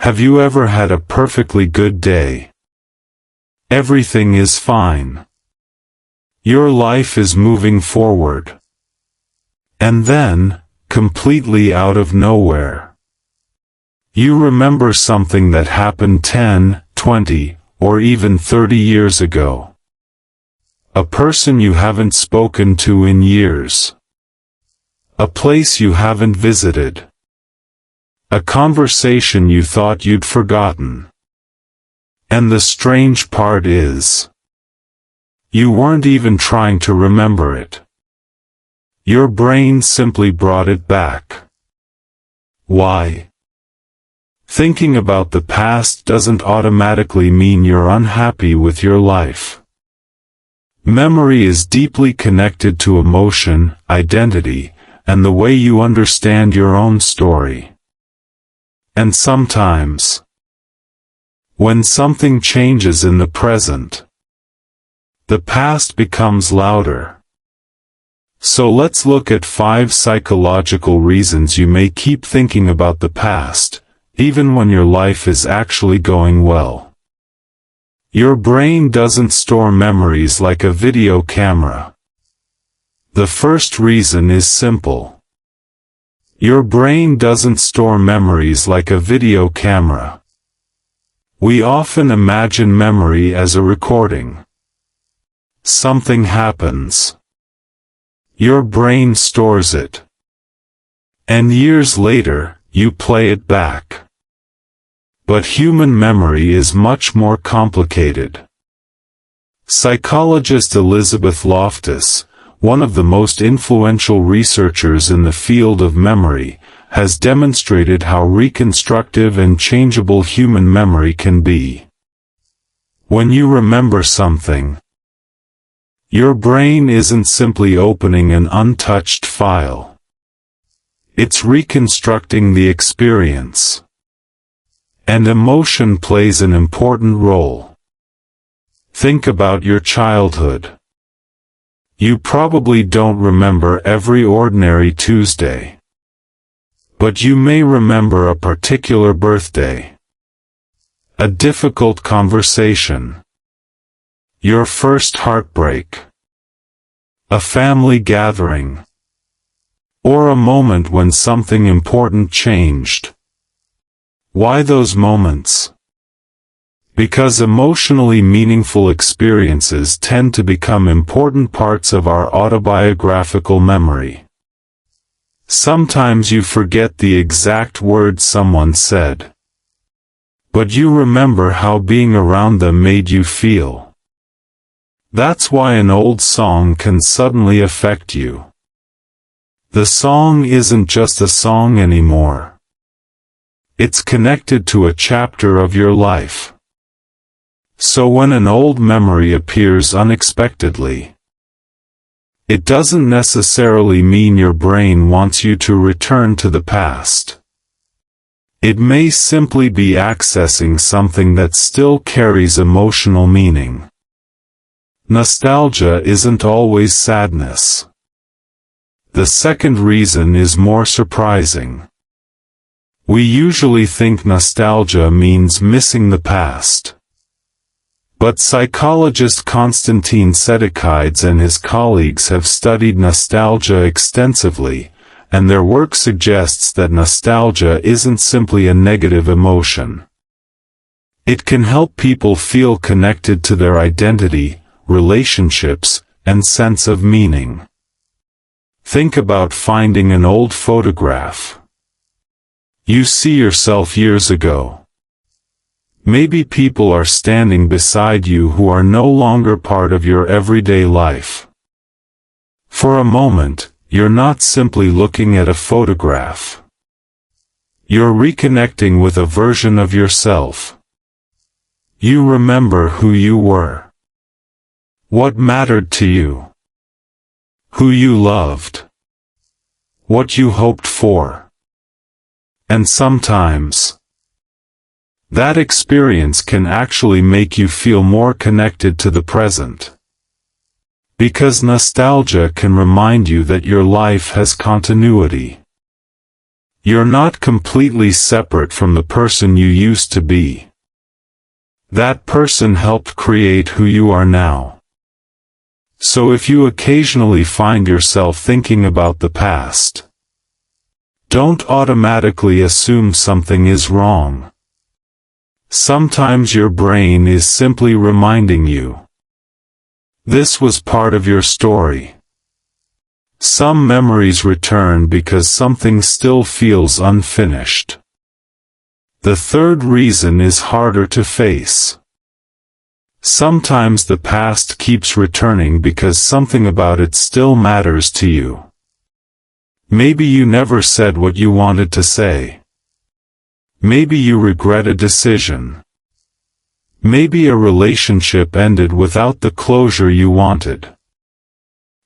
Have you ever had a perfectly good day? Everything is fine. Your life is moving forward. And then, completely out of nowhere, you remember something that happened 10, 20, or even 30 years ago. A person you haven't spoken to in years. A place you haven't visited. A conversation you thought you'd forgotten. And the strange part is, you weren't even trying to remember it. Your brain simply brought it back. Why? Thinking about the past doesn't automatically mean you're unhappy with your life. Memory is deeply connected to emotion, identity, and the way you understand your own story. And sometimes, when something changes in the present, the past becomes louder. So let's look at 5 psychological reasons you may keep thinking about the past, even when your life is actually going well. Your brain doesn't store memories like a video camera. The first reason is simple. Your brain doesn't store memories like a video camera. We often imagine memory as a recording. Something happens. Your brain stores it. And years later, you play it back. But human memory is much more complicated. Psychologist Elizabeth Loftus, one of the most influential researchers in the field of memory, has demonstrated how reconstructive and changeable human memory can be. When you remember something, your brain isn't simply opening an untouched file. It's reconstructing the experience. And emotion plays an important role. Think about your childhood. You probably don't remember every ordinary Tuesday. But you may remember a particular birthday. A difficult conversation. Your first heartbreak. A family gathering. Or a moment when something important changed. Why those moments? Because emotionally meaningful experiences tend to become important parts of our autobiographical memory. Sometimes you forget the exact words someone said. But you remember how being around them made you feel. That's why an old song can suddenly affect you. The song isn't just a song anymore. It's connected to a chapter of your life. So when an old memory appears unexpectedly, it doesn't necessarily mean your brain wants you to return to the past. It may simply be accessing something that still carries emotional meaning. Nostalgia isn't always sadness. The second reason is more surprising. We usually think nostalgia means missing the past. But psychologist Konstantin Sedekhides and his colleagues have studied nostalgia extensively, and their work suggests that nostalgia isn't simply a negative emotion. It can help people feel connected to their identity, relationships, and sense of meaning. Think about finding an old photograph. You see yourself years ago. Maybe people are standing beside you who are no longer part of your everyday life. For a moment, you're not simply looking at a photograph. You're reconnecting with a version of yourself. You remember who you were. What mattered to you. Who you loved. What you hoped for. And sometimes, that experience can actually make you feel more connected to the present. Because nostalgia can remind you that your life has continuity. You're not completely separate from the person you used to be. That person helped create who you are now. So if you occasionally find yourself thinking about the past, don't automatically assume something is wrong. Sometimes your brain is simply reminding you. This was part of your story. Some memories return because something still feels unfinished. The third reason is harder to face. Sometimes the past keeps returning because something about it still matters to you. Maybe you never said what you wanted to say. Maybe you regret a decision. Maybe a relationship ended without the closure you wanted.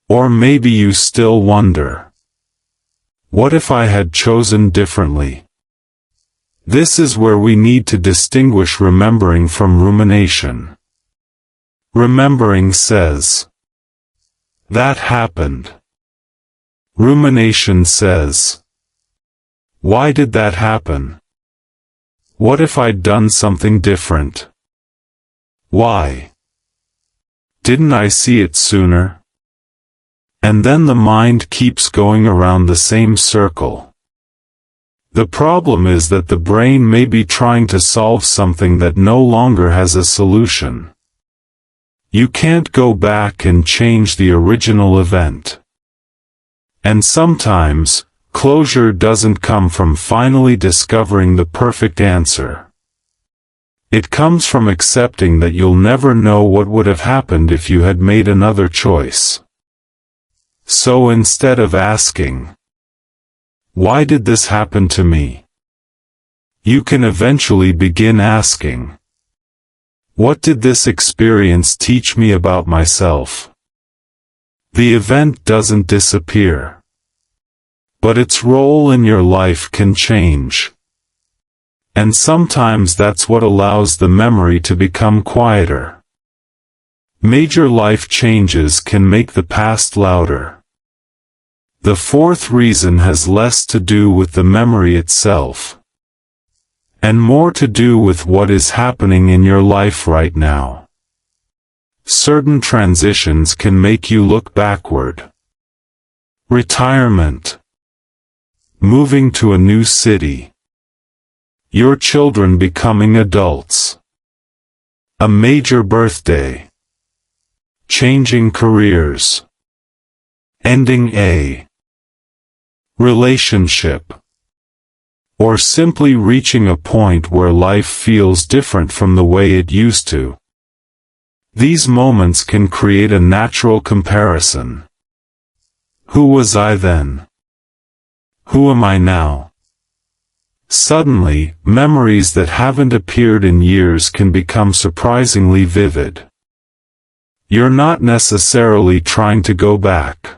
Or maybe you still wonder, what if I had chosen differently? This is where we need to distinguish remembering from rumination. Remembering says, that happened. Rumination says, why did that happen? What if I'd done something different? Why? Didn't I see it sooner? And then the mind keeps going around the same circle. The problem is that the brain may be trying to solve something that no longer has a solution. You can't go back and change the original event. And sometimes, closure doesn't come from finally discovering the perfect answer. It comes from accepting that you'll never know what would have happened if you had made another choice. So instead of asking, why did this happen to me? You can eventually begin asking, what did this experience teach me about myself? The event doesn't disappear, but its role in your life can change. And sometimes that's what allows the memory to become quieter. Major life changes can make the past louder. The fourth reason has less to do with the memory itself, and more to do with what is happening in your life right now. Certain transitions can make you look backward. Retirement. Moving to a new city. Your children becoming adults. A major birthday. Changing careers. Ending a relationship. Or simply reaching a point where life feels different from the way it used to. These moments can create a natural comparison. Who was I then? Who am I now? Suddenly, memories that haven't appeared in years can become surprisingly vivid. You're not necessarily trying to go back.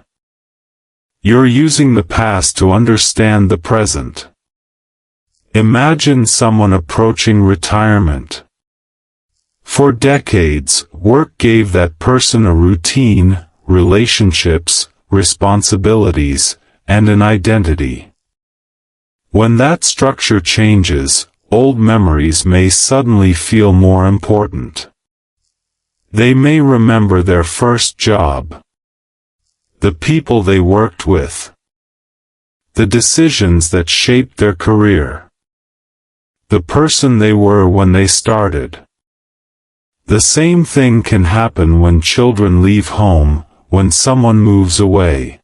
You're using the past to understand the present. Imagine someone approaching retirement. For decades, work gave that person a routine, relationships, responsibilities, and an identity. When that structure changes, old memories may suddenly feel more important. They may remember their first job, the people they worked with, the decisions that shaped their career, the person they were when they started. The same thing can happen when children leave home, when someone moves away,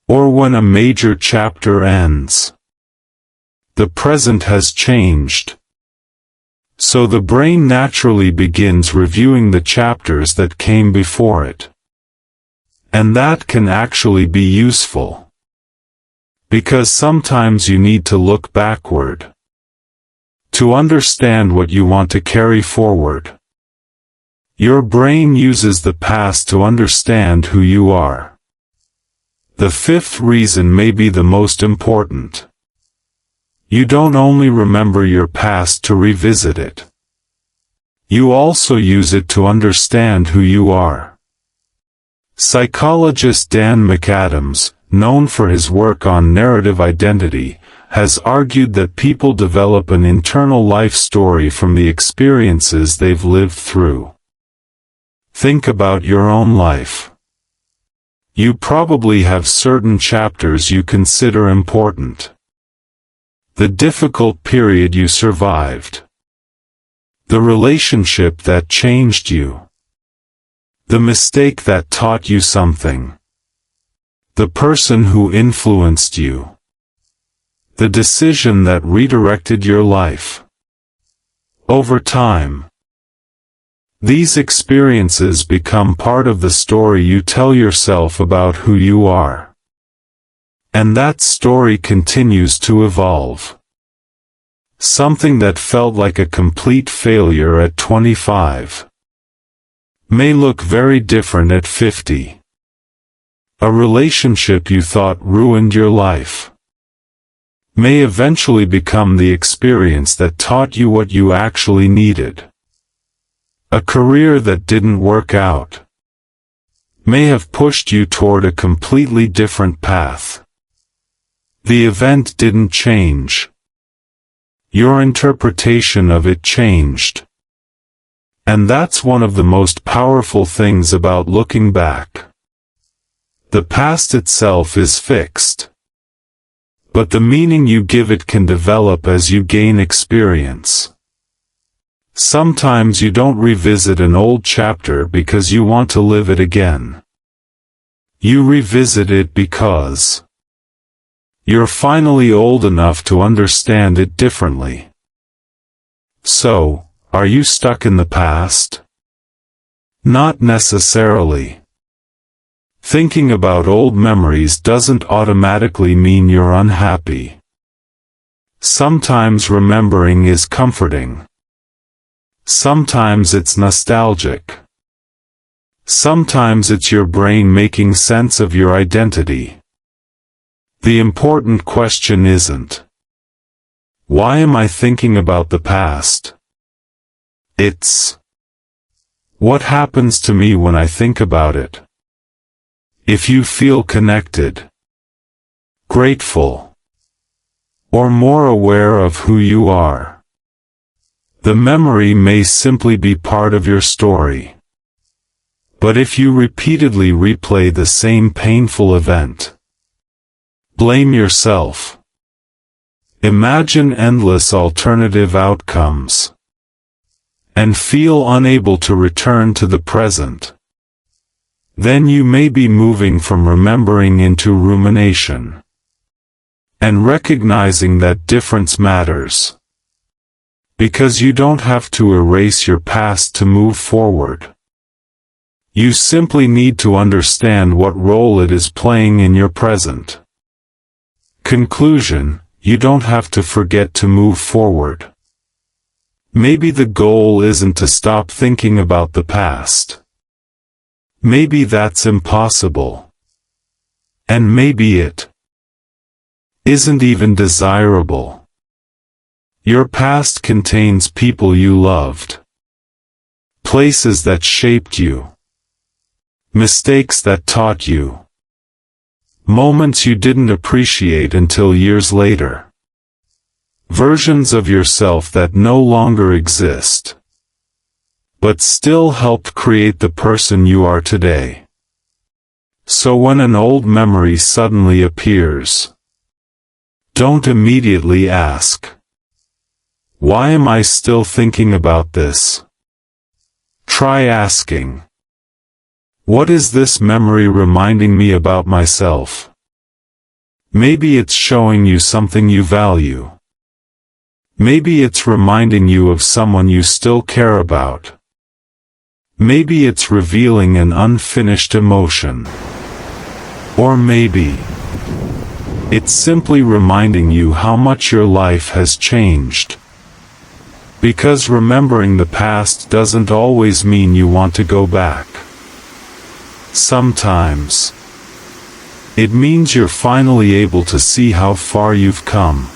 or when a major chapter ends. The present has changed. So the brain naturally begins reviewing the chapters that came before it. And that can actually be useful. Because sometimes you need to look backward to understand what you want to carry forward. Your brain uses the past to understand who you are. The fifth reason may be the most important. You don't only remember your past to revisit it. You also use it to understand who you are. Psychologist Dan McAdams, known for his work on narrative identity, has argued that people develop an internal life story from the experiences they've lived through. Think about your own life. You probably have certain chapters you consider important. The difficult period you survived. The relationship that changed you. The mistake that taught you something. The person who influenced you. The decision that redirected your life. Over time, these experiences become part of the story you tell yourself about who you are. And that story continues to evolve. Something that felt like a complete failure at 25 may look very different at 50. A relationship you thought ruined your life may eventually become the experience that taught you what you actually needed. A career that didn't work out may have pushed you toward a completely different path. The event didn't change. Your interpretation of it changed. And that's one of the most powerful things about looking back. The past itself is fixed. But the meaning you give it can develop as you gain experience. Sometimes you don't revisit an old chapter because you want to live it again. You revisit it because you're finally old enough to understand it differently. So, are you stuck in the past? Not necessarily. Thinking about old memories doesn't automatically mean you're unhappy. Sometimes remembering is comforting. Sometimes it's nostalgic. Sometimes it's your brain making sense of your identity. The important question isn't, why am I thinking about the past? It's, what happens to me when I think about it? If you feel connected, grateful, or more aware of who you are, the memory may simply be part of your story. But if you repeatedly replay the same painful event, blame yourself, imagine endless alternative outcomes, and feel unable to return to the present, then you may be moving from remembering into rumination. And recognizing that difference matters. Because you don't have to erase your past to move forward. You simply need to understand what role it is playing in your present. Conclusion: you don't have to forget to move forward. Maybe the goal isn't to stop thinking about the past. Maybe that's impossible. And maybe it isn't even desirable. Your past contains people you loved, places that shaped you, mistakes that taught you, moments you didn't appreciate until years later, versions of yourself that no longer exist, but still helped create the person you are today. So when an old memory suddenly appears, don't immediately ask, why am I still thinking about this? Try asking, what is this memory reminding me about myself? Maybe it's showing you something you value. Maybe it's reminding you of someone you still care about. Maybe it's revealing an unfinished emotion. Or maybe it's simply reminding you how much your life has changed. Because remembering the past doesn't always mean you want to go back. Sometimes it means you're finally able to see how far you've come.